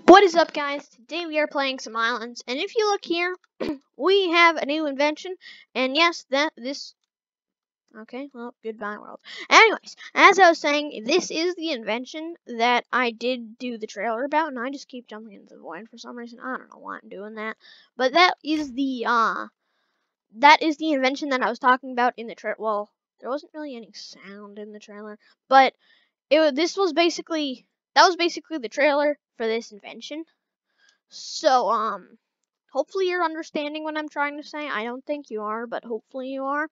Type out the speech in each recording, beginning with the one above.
What is up, guys? Today we are playing some islands, and if you look here, we have a new invention, and yes, okay, well, goodbye world. Anyways, as I was saying, this is the invention that I did do the trailer about, and I just keep jumping into the void for some reason. I don't know why I'm doing that, but that is the invention that I was talking about in the trailer. Well, there wasn't really any sound in the trailer, but that was basically the trailer for this invention. So, hopefully you're understanding what I'm trying to say. I don't think you are, but hopefully you are.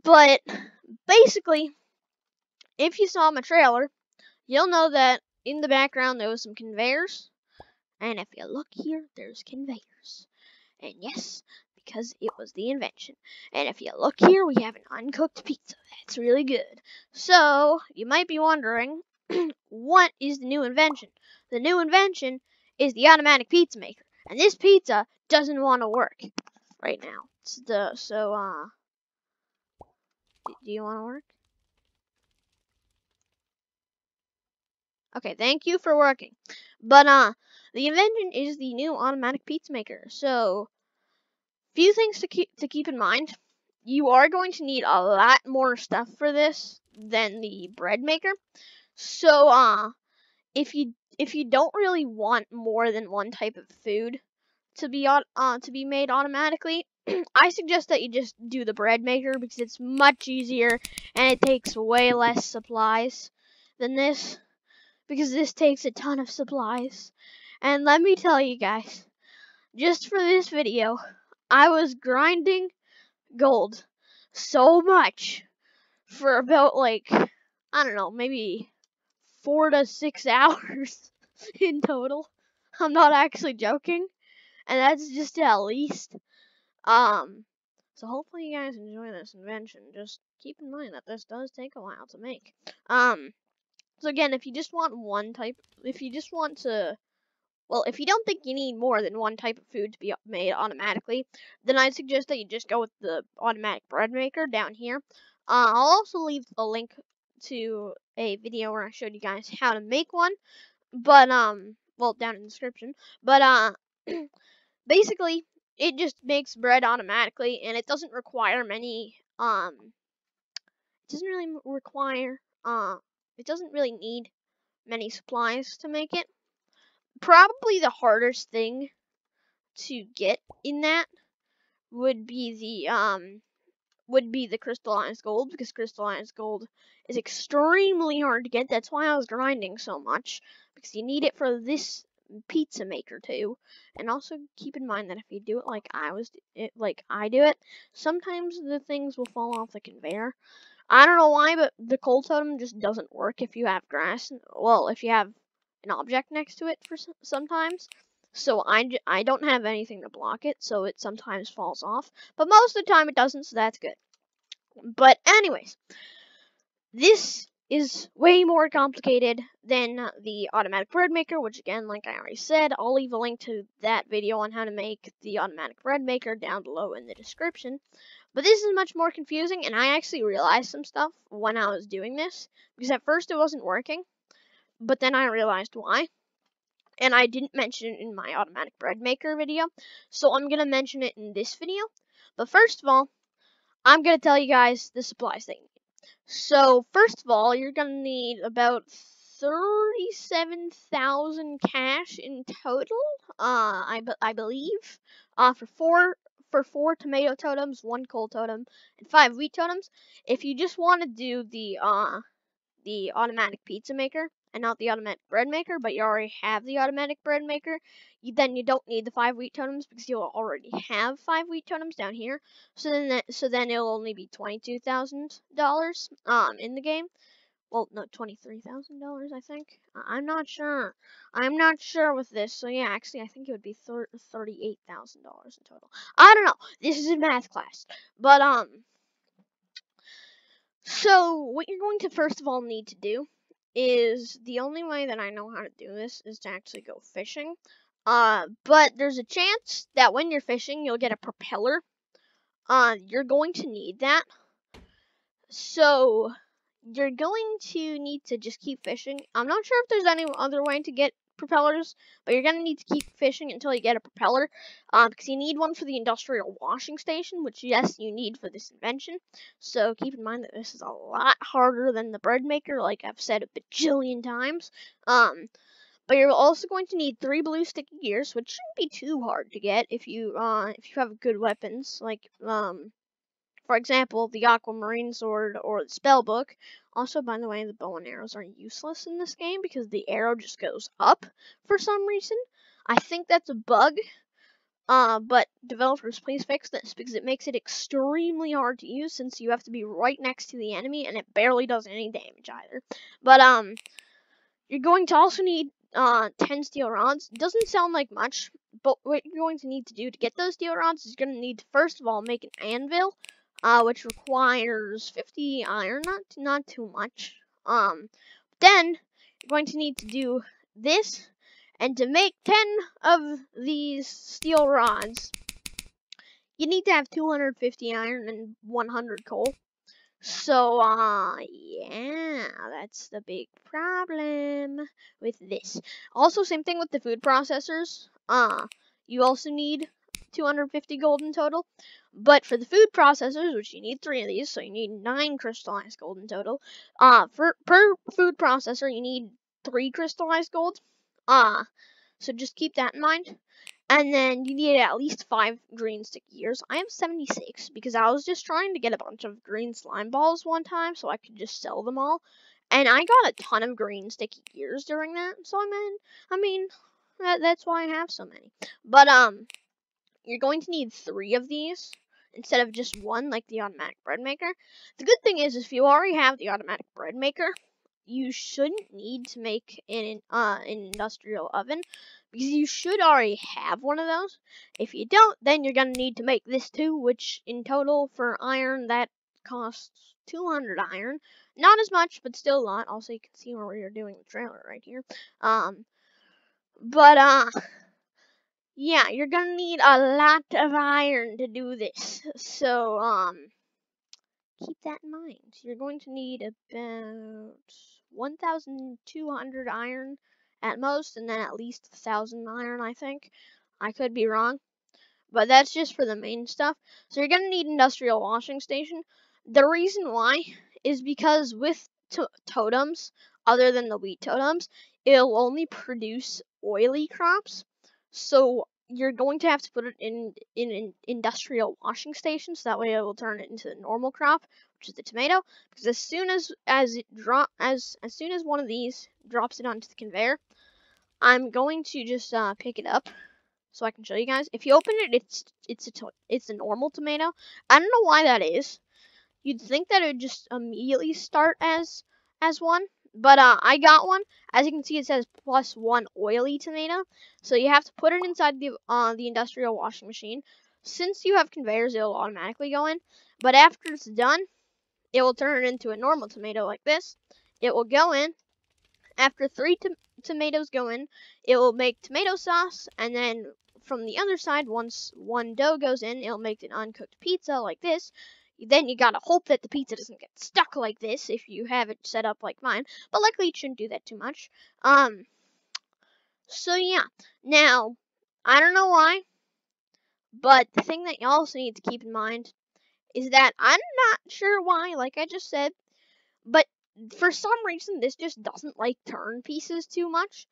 But basically, if you saw my trailer, you'll know that in the background there was some conveyors. And if you look here, there's conveyors. And yes, because it was the invention. And if you look here, we have an uncooked pizza. That's really good. So, you might be wondering, what is the new invention? The new invention is the automatic pizza maker. And this pizza doesn't want to work right now. Do you want to work? Okay, thank you for working. But, the invention is the new automatic pizza maker. So, few things to keep in mind. You are going to need a lot more stuff for this than the bread maker. So, if you don't really want more than one type of food to be made automatically, I suggest that you just do the bread maker because it's much easier and it takes way less supplies than this, because this takes a ton of supplies. And let me tell you guys, just for this video, I was grinding gold so much for about, like, I don't know, maybe 4 to 6 hours in total. I'm not actually joking, and that's just at least. So hopefully you guys enjoy this invention. Just keep in mind that this does take a while to make. So again, if you just want one type, if you don't think you need more than one type of food to be made automatically, then I'd suggest that you just go with the automatic bread maker down here. I'll also leave a link to a video where I showed you guys how to make one, but well, down in the description. But basically, it just makes bread automatically, and it doesn't require many it doesn't really need many supplies to make it. Probably the hardest thing to get in that would be the crystallized gold, because crystallized gold is extremely hard to get. That's why I was grinding so much, because you need it for this pizza maker too. And also keep in mind that if you do it like I do it, sometimes the things will fall off the conveyor. I don't know why, but the coal totem just doesn't work if you have grass. Well, if you have an object next to it for sometimes. So I don't have anything to block it, so it sometimes falls off. But most of the time it doesn't, so that's good. But anyways, this is way more complicated than the automatic bread maker, which again, like I already said, I'll leave a link to that video on how to make the automatic bread maker down below in the description. But this is much more confusing, and I actually realized some stuff when I was doing this, because at first it wasn't working, but then I realized why. And I didn't mention it in my automatic bread maker video, so I'm gonna mention it in this video. But first of all, I'm gonna tell you guys the supplies that you need. So first of all, you're gonna need about 37,000 cash in total. I believe. For four tomato totems, 1 coal totem, and 5 wheat totems. If you just want to do the automatic pizza maker and not the automatic bread maker, but you already have the automatic bread maker, then you don't need the 5 wheat totems, because you'll already have 5 wheat totems down here. So then it'll only be $22,000 in the game. Well, no, $23,000, I think. I'm not sure. I'm not sure with this. So yeah, actually, I think it would be $38,000 in total. I don't know. This is in math class, but so what you're going to first of all need to do is, the only way that I know how to do this is to actually go fishing. But there's a chance that when you're fishing, you'll get a propeller. You're going to need that. So you're going to need to just keep fishing. I'm not sure if there's any other way to get propellers, but you're going to need to keep fishing until you get a propeller, because you need one for the industrial washing station, which, yes, you need for this invention. So keep in mind that this is a lot harder than the bread maker, like I've said a bajillion times. But you're also going to need 3 blue sticky gears, which shouldn't be too hard to get if you have good weapons, like for example, the aquamarine sword or the spell book. Also, by the way, the bow and arrows are useless in this game because the arrow just goes up for some reason. I think that's a bug. But developers, please fix this because it makes it extremely hard to use since you have to be right next to the enemy and it barely does any damage either. But you're going to also need 10 steel rods. Doesn't sound like much, but what you're going to need to do to get those steel rods is you're going to need to first of all make an anvil, which requires 50 iron, not too much. Then you're going to need to do this, and to make 10 of these steel rods, you need to have 250 iron and 100 coal. So, yeah, that's the big problem with this. Also, same thing with the food processors. You also need 250 gold in total. But for the food processors, which you need 3 of these, so you need 9 crystallized gold in total. Per food processor, you need 3 crystallized gold. So just keep that in mind. And then you need at least 5 green sticky gears. I have 76 because I was just trying to get a bunch of green slime balls one time so I could just sell them all. And I got a ton of green sticky gears during that. So I mean that's why I have so many. But you're going to need 3 of these instead of just 1 like the automatic bread maker. The good thing is if you already have the automatic bread maker, you shouldn't need to make an industrial oven because you should already have one of those. If you don't, then you're going to need to make this too, which in total for iron that costs 200 iron. Not as much, but still a lot. Also, you can see where we are doing the trailer right here. Yeah, you're going to need a lot of iron to do this. So, keep that in mind. You're going to need about 1,200 iron at most, and then at least 1,000 iron, I think. I could be wrong, but that's just for the main stuff. So you're going to need industrial washing station. The reason why is because with totems, other than the wheat totems, it'll only produce oily crops. So you're going to have to put it in an industrial washing station, so that way it will turn it into a normal crop, which is the tomato. Because as soon as one of these drops it onto the conveyor, I'm going to just pick it up so I can show you guys. If you open it, it's a normal tomato. I don't know why that is. You'd think that it would just immediately start as one, but I got one. As you can see, it says +1 oily tomato. So you have to put it inside the industrial washing machine. Since you have conveyors, it'll automatically go in. But after it's done, it will turn it into a normal tomato like this. It will go in. After 3 tomatoes go in, it will make tomato sauce, and then from the other side, once 1 dough goes in, it'll make an uncooked pizza like this. Then you gotta hope that the pizza doesn't get stuck like this if you have it set up like mine, but likely it shouldn't do that too much. So yeah. Now, I don't know why, but the thing that you also need to keep in mind is that I'm not sure why, like I just said, but for some reason this just doesn't like turn pieces too much,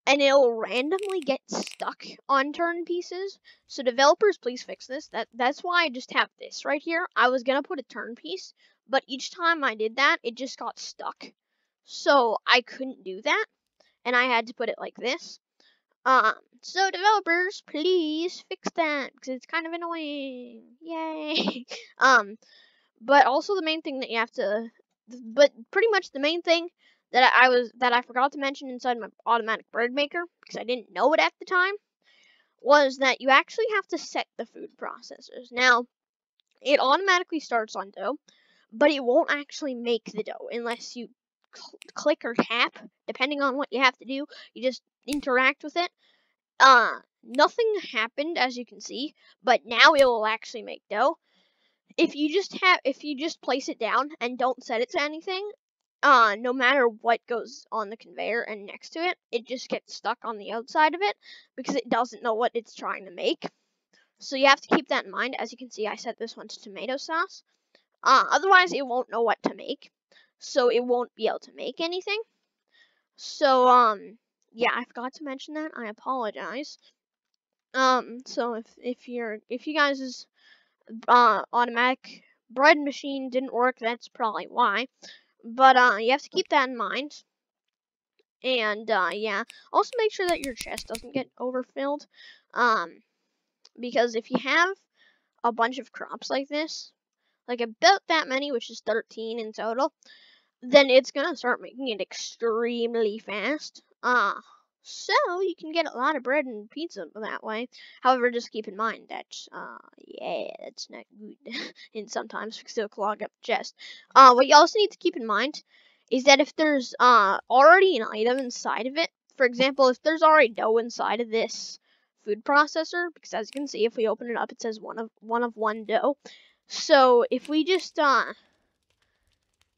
and it'll randomly get stuck on turn pieces. So developers, please fix this. That's why I just have this right here. I was gonna put a turn piece, but each time I did that, it just got stuck. So I couldn't do that, and I had to put it like this. So developers, please fix that because it's kind of annoying. Yay. But also the main thing that you have to, but pretty much the main thing that I forgot to mention inside my automatic bread maker because I didn't know it at the time was that you actually have to set the food processors. Now, it automatically starts on dough, but it won't actually make the dough unless you click or tap, depending on what you have to do. You just interact with it. Nothing happened as you can see, but now it will actually make dough. If you just place it down and don't set it to anything, no matter what goes on the conveyor and next to it, it just gets stuck on the outside of it because it doesn't know what it's trying to make. So you have to keep that in mind. As you can see, I set this one to tomato sauce. Otherwise, it won't know what to make, so it won't be able to make anything. So, yeah, I forgot to mention that. I apologize. So if you guys' automatic bread machine didn't work, that's probably why. But you have to keep that in mind. And yeah, also make sure that your chest doesn't get overfilled. Because if you have a bunch of crops like this, like about that many, which is 13 in total, then it's gonna start making it extremely fast. So you can get a lot of bread and pizza that way. However, just keep in mind that, yeah, that's not good. And sometimes because it'll clog up the chest. What you also need to keep in mind is that if there's, already an item inside of it, for example, if there's already dough inside of this food processor, because as you can see, if we open it up, it says one dough. So if we just,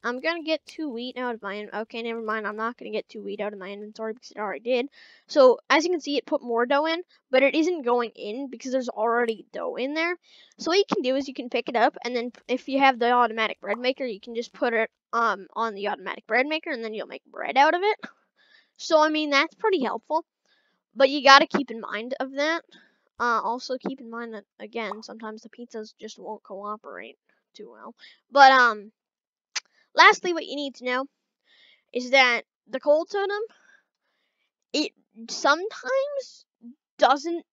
I'm gonna get 2 wheat out of my okay, never mind. I'm not gonna get 2 wheat out of my inventory because it already did. So as you can see, it put more dough in, but it isn't going in because there's already dough in there. So what you can do is you can pick it up, and then if you have the automatic bread maker, you can just put it on the automatic bread maker, and then you'll make bread out of it. So I mean that's pretty helpful, but you gotta keep in mind of that. Also keep in mind that again, sometimes the pizzas just won't cooperate too well. But lastly, what you need to know is that the coal totem, it sometimes doesn't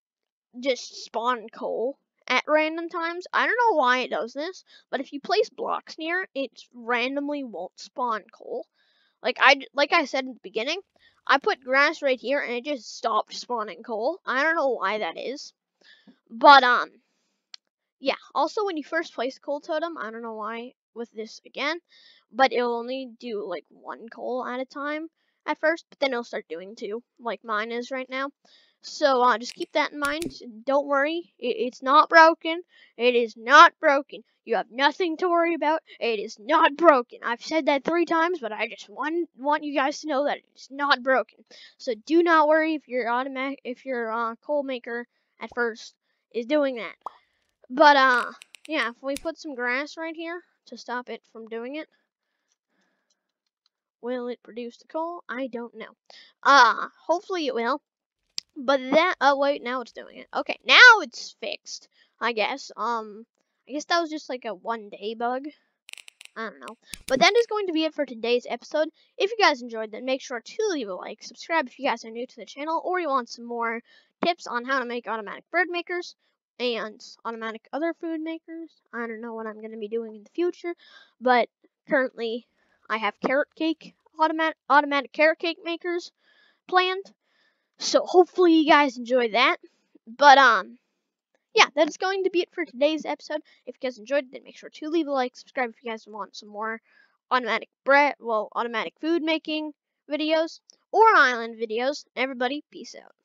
just spawn coal at random times. I don't know why it does this, but if you place blocks near it, it randomly won't spawn coal. Like I said in the beginning, I put grass right here and it just stopped spawning coal. I don't know why that is. But yeah, also when you first place a coal totem, I don't know why with this again, but it'll only do like 1 coal at a time at first, but then it'll start doing 2, like mine is right now. So just keep that in mind. Don't worry, it's not broken. It is not broken. You have nothing to worry about. It is not broken. I've said that 3 times, but I just want you guys to know that it's not broken. So do not worry if your coal maker at first is doing that. But yeah, if we put some grass right here to stop it from doing it, will it produce the coal? I don't know. Hopefully it will. But that, oh wait, now it's doing it. Okay, now it's fixed, I guess. I guess that was just like a 1-day bug. I don't know. But that is going to be it for today's episode. If you guys enjoyed, then make sure to leave a like, subscribe if you guys are new to the channel, or you want some more tips on how to make automatic bread makers and automatic other food makers. I don't know what I'm going to be doing in the future, but currently I have carrot cake, automatic carrot cake makers planned. So hopefully you guys enjoy that. But yeah, that's going to be it for today's episode. If you guys enjoyed it, then make sure to leave a like, subscribe if you guys want some more automatic food making videos or island videos. Everybody, peace out.